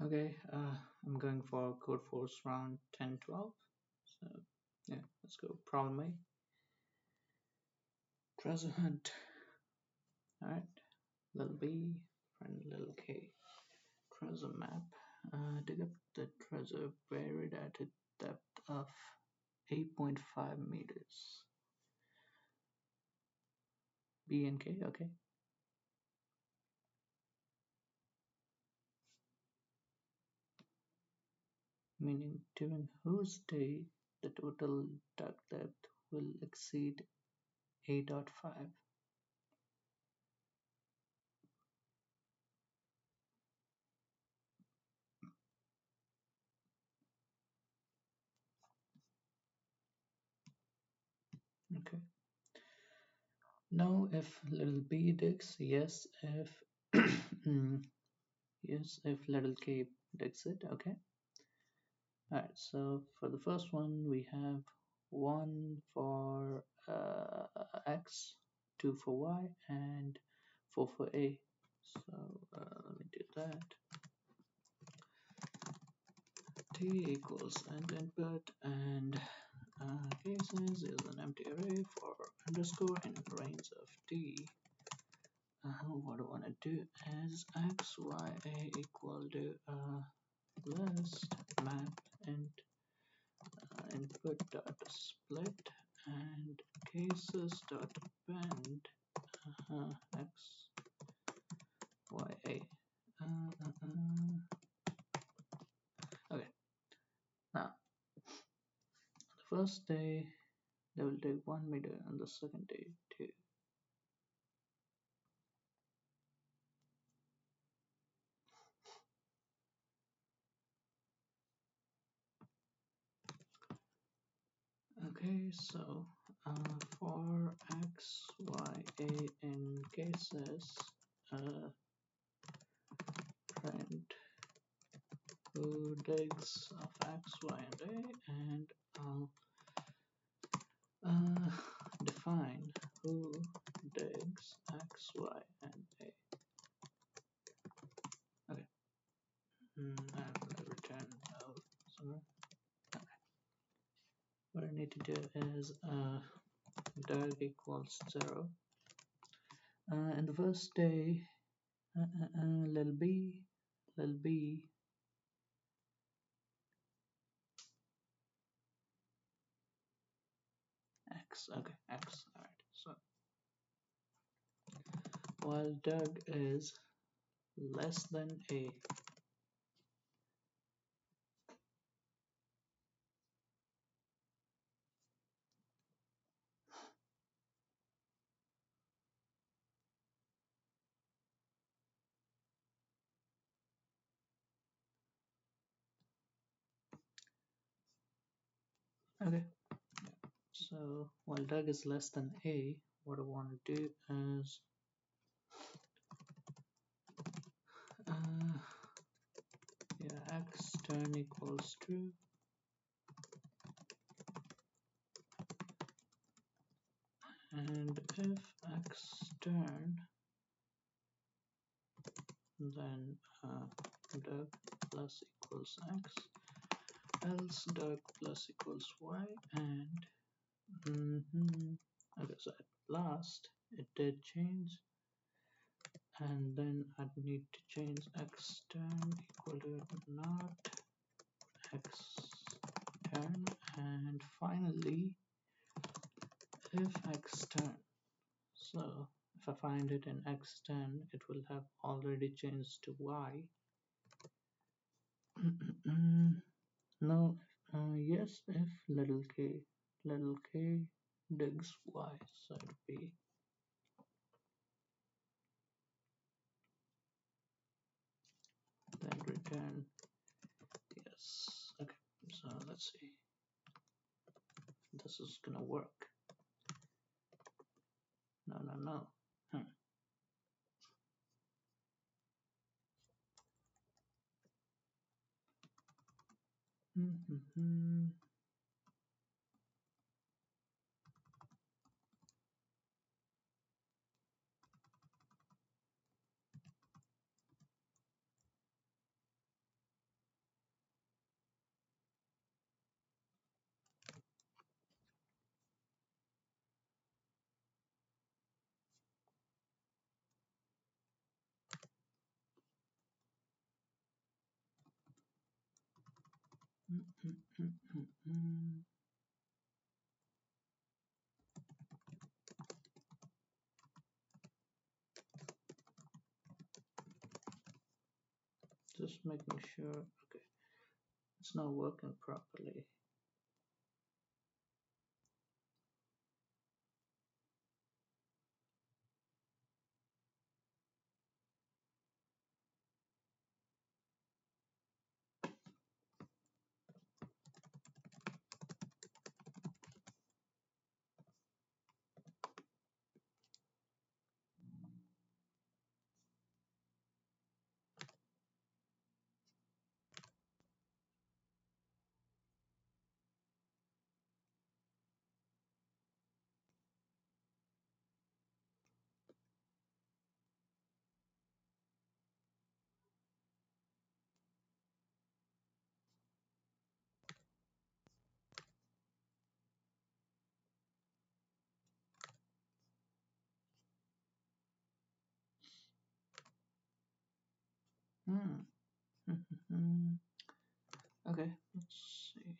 Okay, I'm going for Codeforces Round 10-12. So, yeah, let's go. Problem A. Treasure hunt. Alright, little b, friend little k. Treasure map. Dig up the treasure buried at a depth of 8.5 meters. B and K, okay. Meaning during whose day the total dug depth will exceed 8.5. Okay. No if little b digs, yes if yes if little k digs it, okay. Alright, so for the first one we have 1 for x, 2 for y, and 4 for a. So let me do that. T equals end input and cases is an empty array for underscore in range of t. What I want to do is x, y, a equal to list map and input dot split and cases dot append x, y, a. Okay, now the first day they will take 1 meter and the second day 2. Okay, so for x, y, a in cases, print who digs of x, y, and a, and I'll define who digs x, y, and a. Okay, and I'll return L somewhere. Okay. What I need to do is dug equals 0. And the first day, little b, x, okay, x, alright, so while dug is less than a, okay, so while dug is less than a, what I want to do is yeah, x turn equals true, and if x turn, then dug plus equals x, else dug plus equals y, and okay, so at last it did change, and then I'd need to change x turn equal to not x turn, and finally if x turn. So if I find it in x turn, it will have already changed to y. No, yes if little k digs y, so it'd be then return yes. Okay, so let's see, this is gonna work. No. Just making sure. Okay, it's not working properly. Okay, let's see.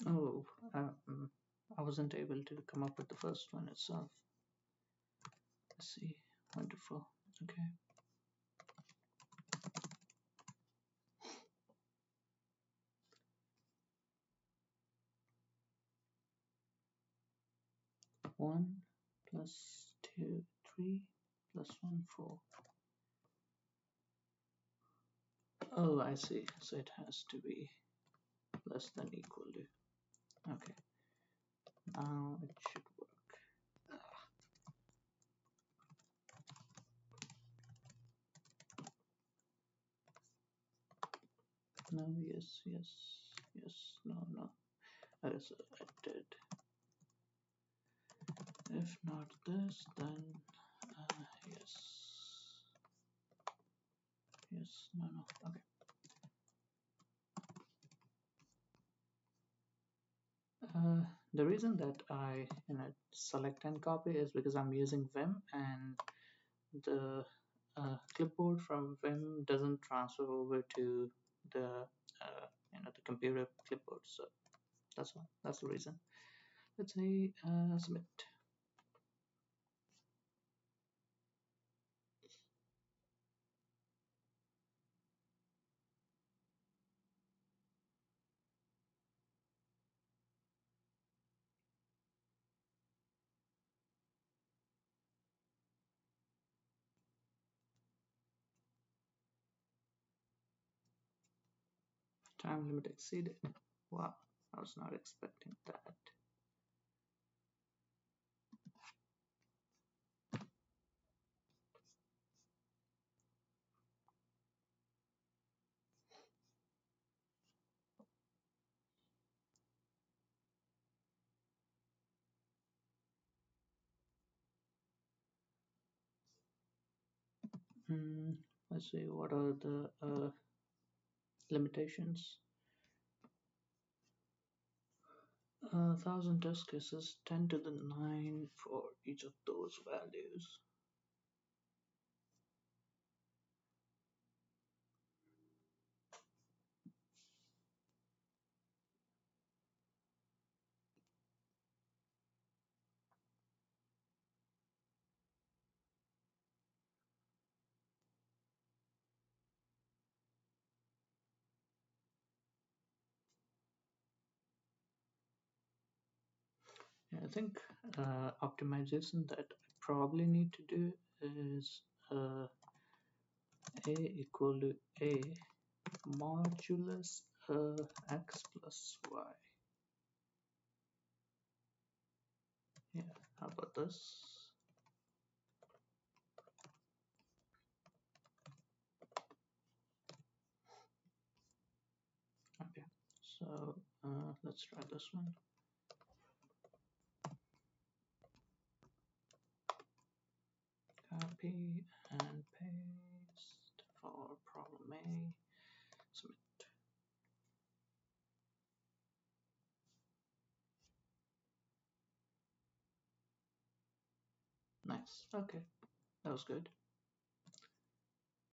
Oh, I wasn't able to come up with the first one itself. Let's see. Wonderful. Okay. One plus two, 3 plus 1, 4. Oh, I see. So it has to be less than equal to. Okay. Now it should work. No, yes, yes, yes, no, no. So I did. If not this, then yes. Yes, no, no. Okay. The reason that I select and copy is because I'm using Vim, and the clipboard from Vim doesn't transfer over to the the computer clipboard. So that's why. That's the reason. Let's say submit. Time limit exceeded. Wow, I was not expecting that. Let's see, what are the limitations? 1000 test cases, 10 to the 9 for each of those values. Yeah, I think optimization that I probably need to do is a equal to a modulus x plus y. Yeah, how about this? So let's try this one. Copy and paste for problem A. Submit. Nice. Okay, that was good.